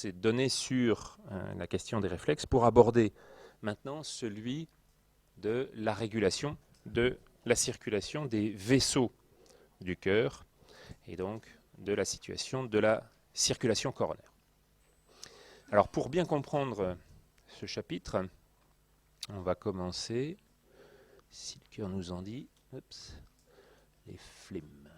s'est donné sur la question des réflexes pour aborder maintenant celui de la régulation de la circulation des vaisseaux du cœur et donc de la situation de la circulation coronaire. Alors pour bien comprendre ce chapitre, on va commencer, si le cœur nous en dit, les flemmes.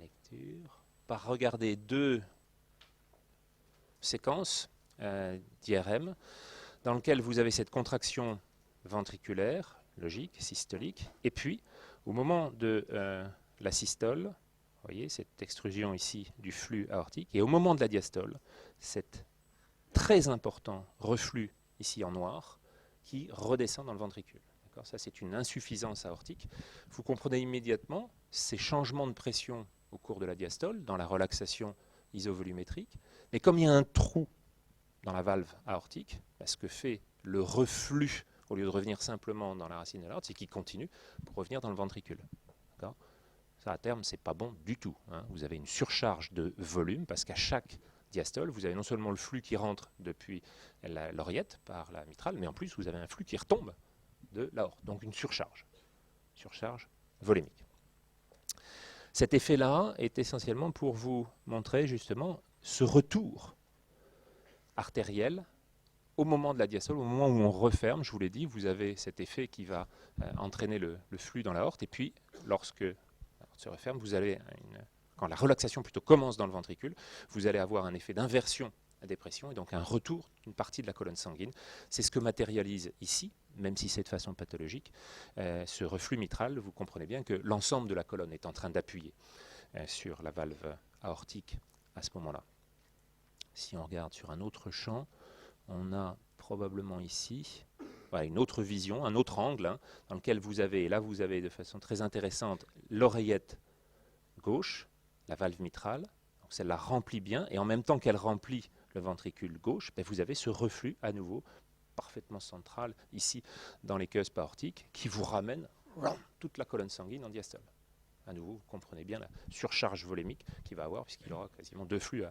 Lecture. Par regarder deux séquences d'IRM dans lesquelles vous avez cette contraction ventriculaire, logique, systolique, et puis au moment de la systole, vous voyez cette extrusion ici du flux aortique, et au moment de la diastole, cet très important reflux ici en noir qui redescend dans le ventricule. Ça, c'est une insuffisance aortique. Vous comprenez immédiatement ces changements de pression au cours de la diastole, dans la relaxation isovolumétrique. Mais comme il y a un trou dans la valve aortique, ce que fait le reflux, au lieu de revenir simplement dans la racine de l'aorte, c'est qu'il continue pour revenir dans le ventricule. Ça, à terme, ce n'est pas bon du tout. Vous avez une surcharge de volume, parce qu'à chaque diastole, vous avez non seulement le flux qui rentre depuis l'oreillette par la mitrale, mais en plus, vous avez un flux qui retombe de l'aorte, donc une surcharge volémique. Cet effet-là est essentiellement pour vous montrer justement ce retour artériel au moment de la diastole, au moment où on referme. Je vous l'ai dit, vous avez cet effet qui va entraîner le flux dans l'aorte, et puis lorsque l'aorte se referme, vous allez quand la relaxation plutôt commence dans le ventricule, vous allez avoir un effet d'inversion des pressions et donc un retour d'une partie de la colonne sanguine. C'est ce que matérialise ici, même si c'est de façon pathologique, ce reflux mitral. Vous comprenez bien que l'ensemble de la colonne est en train d'appuyer sur la valve aortique à ce moment-là. Si on regarde sur un autre champ, on a probablement ici une autre vision, un autre angle, dans lequel vous avez, et là vous avez de façon très intéressante, l'oreillette gauche, la valve mitrale. Donc celle-là remplit bien, et en même temps qu'elle remplit le ventricule gauche, vous avez ce reflux à nouveau parfaitement central ici dans les queues aortiques qui vous ramène toute la colonne sanguine en diastole. À nouveau, vous comprenez bien la surcharge volémique qu'il va avoir, puisqu'il aura quasiment deux flux,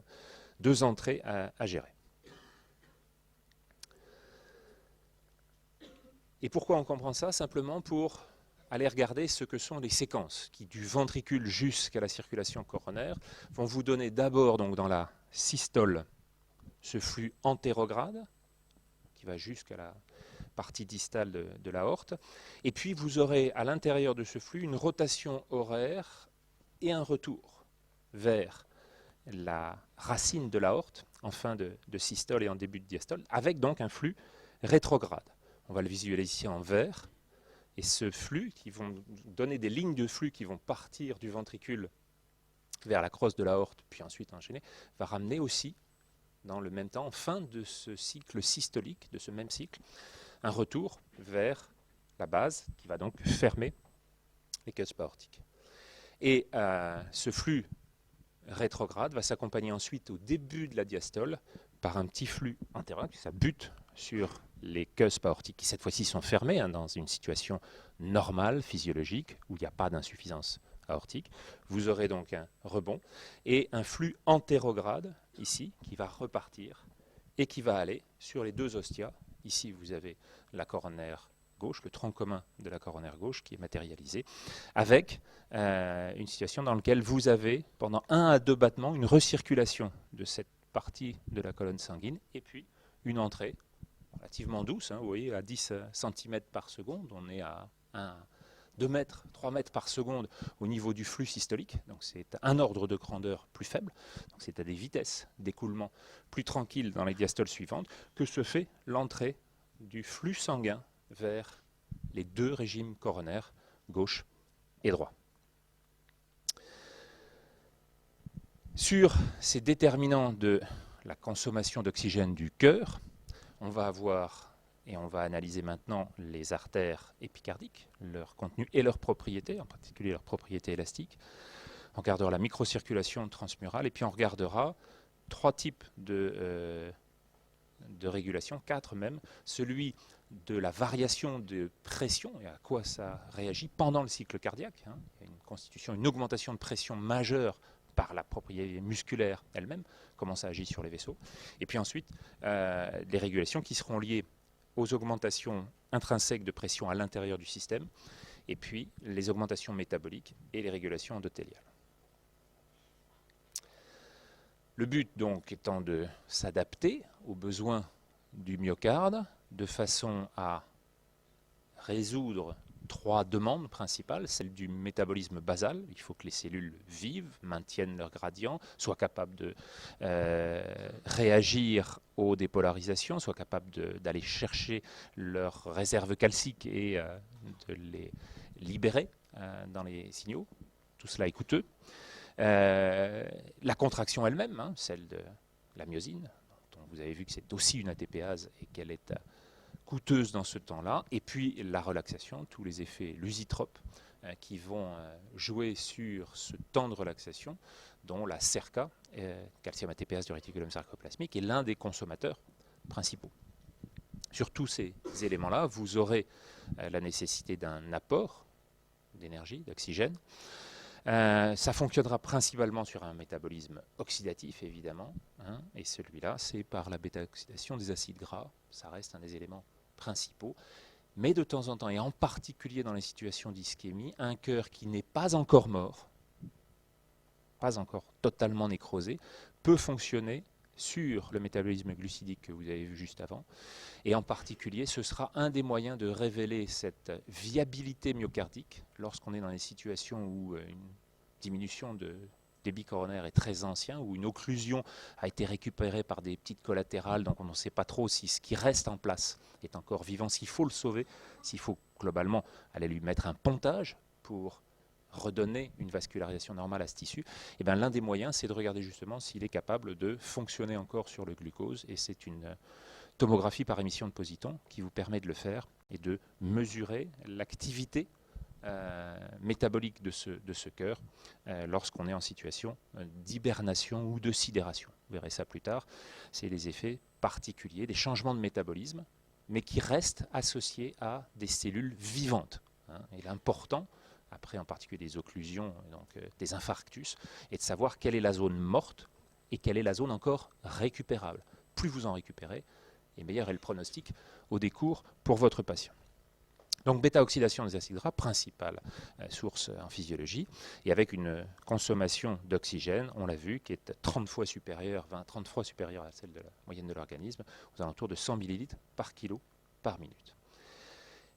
deux entrées à gérer. Et pourquoi on comprend ça? Simplement pour aller regarder ce que sont les séquences qui, du ventricule jusqu'à la circulation coronaire, vont vous donner d'abord, donc dans la systole, ce flux antérograde qui va jusqu'à la partie distale de l'aorte. Et puis vous aurez à l'intérieur de ce flux une rotation horaire et un retour vers la racine de l'aorte en fin de systole et en début de diastole, avec donc un flux rétrograde. On va le visualiser ici en vert. Et ce flux, qui vont donner des lignes de flux qui vont partir du ventricule vers la crosse de l'aorte, puis ensuite enchaîner, va ramener aussi, dans le même temps, en fin de ce cycle systolique, de ce même cycle, un retour vers la base qui va donc fermer les queues aortiques. Et ce flux rétrograde va s'accompagner ensuite au début de la diastole par un petit flux antérieur, ça bute sur les queues aortiques qui cette fois-ci sont fermées dans une situation normale, physiologique, où il n'y a pas d'insuffisance aortique. Vous aurez donc un rebond et un flux antérograde ici qui va repartir et qui va aller sur les deux ostias. Ici vous avez la coronaire gauche, le tronc commun de la coronaire gauche qui est matérialisé, avec une situation dans laquelle vous avez pendant 1 à 2 battements une recirculation de cette partie de la colonne sanguine et puis une entrée relativement douce, vous voyez, à 10 cm par seconde, on est à 2 mètres, 3 mètres par seconde au niveau du flux systolique, donc c'est un ordre de grandeur plus faible, donc c'est à des vitesses d'écoulement plus tranquilles dans les diastoles suivantes que se fait l'entrée du flux sanguin vers les deux régimes coronaires, gauche et droit. Sur ces déterminants de la consommation d'oxygène du cœur, on va avoir, et on va analyser maintenant les artères épicardiques, leur contenu et leurs propriétés, en particulier leurs propriétés élastiques. On regardera la microcirculation transmurale et puis on regardera 3 types de de régulation, 4 même, celui de la variation de pression et à quoi ça réagit pendant le cycle cardiaque. Hein. Il y a une constitution, une augmentation de pression majeure par la propriété musculaire elle-même, comment ça agit sur les vaisseaux. Et puis ensuite, les régulations qui seront liées aux augmentations intrinsèques de pression à l'intérieur du système, et puis les augmentations métaboliques et les régulations endothéliales. Le but donc étant de s'adapter aux besoins du myocarde de façon à résoudre 3 demandes principales, celle du métabolisme basal, il faut que les cellules vivent, maintiennent leur gradient, soient capables de réagir aux dépolarisations, soient capables d'aller chercher leurs réserves calciques et de les libérer dans les signaux. Tout cela est coûteux. La contraction elle-même, hein, celle de la myosine, dont vous avez vu que c'est aussi une ATPase et qu'elle est coûteuse dans ce temps-là, et puis la relaxation, tous les effets lusitropes qui vont jouer sur ce temps de relaxation, dont la CERCA, calcium ATPase du réticulum sarcoplasmique, est l'un des consommateurs principaux. Sur tous ces éléments-là, vous aurez la nécessité d'un apport d'énergie, d'oxygène. Ça fonctionnera principalement sur un métabolisme oxydatif, évidemment, hein, et celui-là, c'est par la bêta-oxydation des acides gras. Ça reste un des éléments principaux. Mais de temps en temps, et en particulier dans les situations d'ischémie, un cœur qui n'est pas encore mort, pas encore totalement nécrosé, peut fonctionner sur le métabolisme glucidique que vous avez vu juste avant. Et en particulier, ce sera un des moyens de révéler cette viabilité myocardique lorsqu'on est dans des situations où une diminution de débit coronaire est très ancien, où une occlusion a été récupérée par des petites collatérales, donc on ne sait pas trop si ce qui reste en place est encore vivant, s'il faut le sauver, s'il faut globalement aller lui mettre un pontage pour redonner une vascularisation normale à ce tissu, et bien l'un des moyens, c'est de regarder justement s'il est capable de fonctionner encore sur le glucose, et c'est une tomographie par émission de positons qui vous permet de le faire et de mesurer l'activité métabolique de ce cœur lorsqu'on est en situation d'hibernation ou de sidération. Vous verrez ça plus tard. C'est des effets particuliers, des changements de métabolisme, mais qui restent associés à des cellules vivantes. Hein. Et l'important, après en particulier des occlusions, donc des infarctus, est de savoir quelle est la zone morte et quelle est la zone encore récupérable. Plus vous en récupérez, et meilleur est le pronostic au décours pour votre patient. Donc bêta-oxydation des acides gras, principale source en physiologie, et avec une consommation d'oxygène, on l'a vu, qui est 30 fois supérieure, 20-30 fois supérieure à celle de la moyenne de l'organisme, aux alentours de 100 ml par kilo par minute.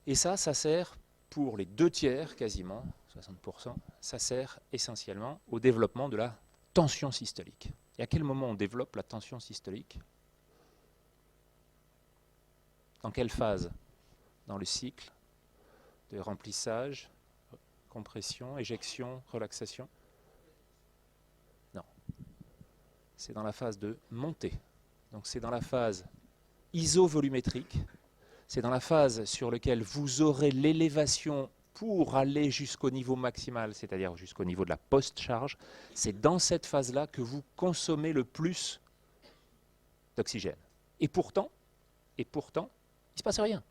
Et ça sert pour les 2/3 quasiment, 60%, ça sert essentiellement au développement de la tension systolique. Et à quel moment on développe la tension systolique ? Dans quelle phase ? Dans le cycle de remplissage, compression, éjection, relaxation? Non. C'est dans la phase de montée. Donc c'est dans la phase isovolumétrique. C'est dans la phase sur laquelle vous aurez l'élévation pour aller jusqu'au niveau maximal, c'est-à-dire jusqu'au niveau de la post-charge. C'est dans cette phase-là que vous consommez le plus d'oxygène. Et pourtant, il ne se passe rien.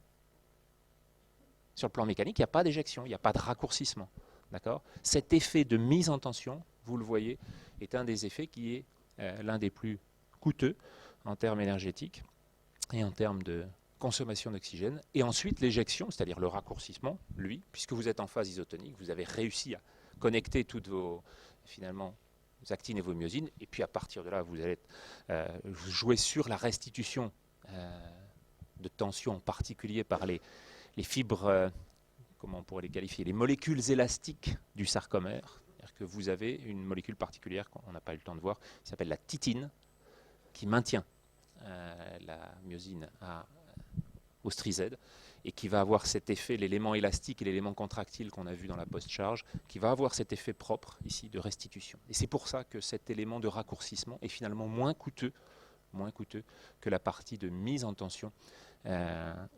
Sur le plan mécanique, il n'y a pas d'éjection, il n'y a pas de raccourcissement. Cet effet de mise en tension, vous le voyez, est un des effets qui est l'un des plus coûteux en termes énergétiques et en termes de consommation d'oxygène. Et ensuite, l'éjection, c'est-à-dire le raccourcissement, lui, puisque vous êtes en phase isotonique, vous avez réussi à connecter toutes vos, finalement, actines et vos myosines, et puis à partir de là, vous allez vous jouer sur la restitution de tension, en particulier par les fibres, comment on pourrait les qualifier, les molécules élastiques du sarcomère. C'est-à-dire que vous avez une molécule particulière qu'on n'a pas eu le temps de voir, qui s'appelle la titine, qui maintient la myosine au strizède et qui va avoir cet effet, l'élément élastique et l'élément contractile qu'on a vu dans la post-charge, qui va avoir cet effet propre ici de restitution. Et c'est pour ça que cet élément de raccourcissement est finalement moins coûteux que la partie de mise en tension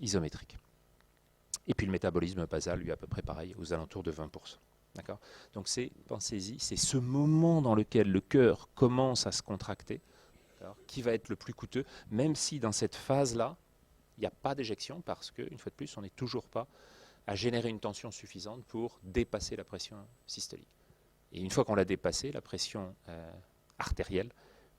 isométrique. Et puis le métabolisme basal, lui, à peu près pareil, aux alentours de 20%. D'accord ? Donc pensez-y, c'est ce moment dans lequel le cœur commence à se contracter, qui va être le plus coûteux, même si dans cette phase-là, il n'y a pas d'éjection, parce qu'une fois de plus, on n'est toujours pas à générer une tension suffisante pour dépasser la pression systolique. Et une fois qu'on l'a dépassée, la pression artérielle,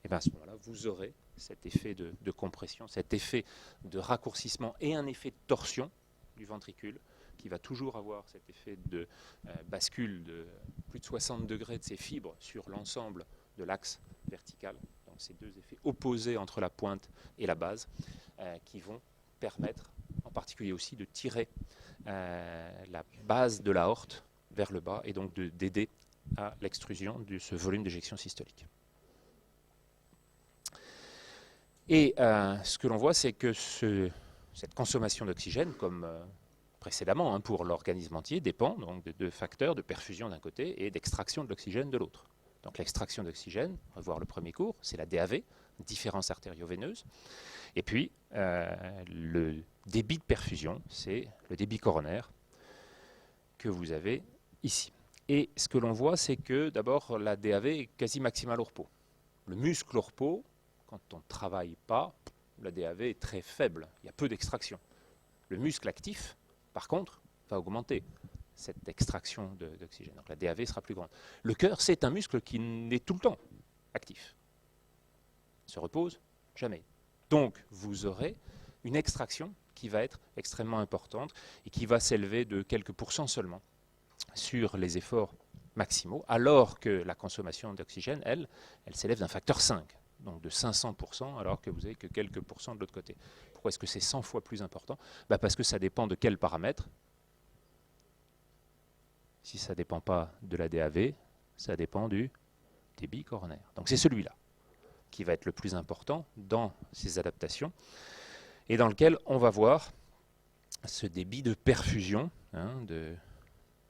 et bien à ce moment-là, vous aurez cet effet de compression, cet effet de raccourcissement et un effet de torsion du ventricule, qui va toujours avoir cet effet de bascule de plus de 60 degrés de ces fibres sur l'ensemble de l'axe vertical. Donc ces deux effets opposés entre la pointe et la base qui vont permettre en particulier aussi de tirer la base de l'aorte vers le bas et donc d'aider à l'extrusion de ce volume d'éjection systolique. Et ce que l'on voit, c'est que cette consommation d'oxygène, comme précédemment pour l'organisme entier, dépend donc de deux facteurs, de perfusion d'un côté et d'extraction de l'oxygène de l'autre. Donc l'extraction d'oxygène, on va voir le premier cours, c'est la DAV, différence artério-veineuse. Et puis le débit de perfusion, c'est le débit coronaire que vous avez ici. Et ce que l'on voit, c'est que d'abord la DAV est quasi maximale au repos. Le muscle au repos, quand on ne travaille pas, la DAV est très faible, il y a peu d'extraction. Le muscle actif, par contre, va augmenter cette extraction d'oxygène. Donc la DAV sera plus grande. Le cœur, c'est un muscle qui est tout le temps actif. Il se repose jamais. Donc vous aurez une extraction qui va être extrêmement importante et qui va s'élever de quelques pourcents seulement sur les efforts maximaux, alors que la consommation d'oxygène, elle s'élève d'un facteur 5, donc de 500%, alors que vous n'avez que quelques pourcents de l'autre côté. Pourquoi est-ce que c'est 100 fois plus important? Parce que ça dépend de quels paramètres. Si ça ne dépend pas de la DAV, ça dépend du débit coronaire. Donc c'est celui-là qui va être le plus important dans ces adaptations, et dans lequel on va voir ce débit de perfusion, de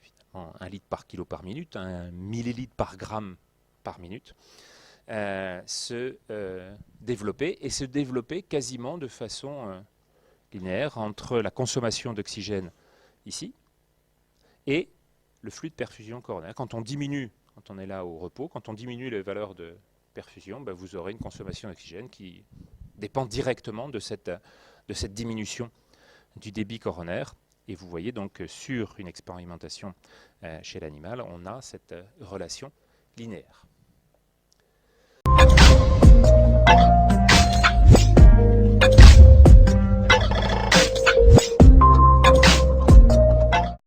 finalement 1 litre par kilo par minute, 1 millilitre par gramme par minute, se développer quasiment de façon linéaire entre la consommation d'oxygène ici et le flux de perfusion coronaire. Quand on diminue, quand on est là au repos, quand on diminue les valeurs de perfusion, vous aurez une consommation d'oxygène qui dépend directement de cette diminution du débit coronaire. Et vous voyez donc sur une expérimentation chez l'animal, on a cette relation linéaire.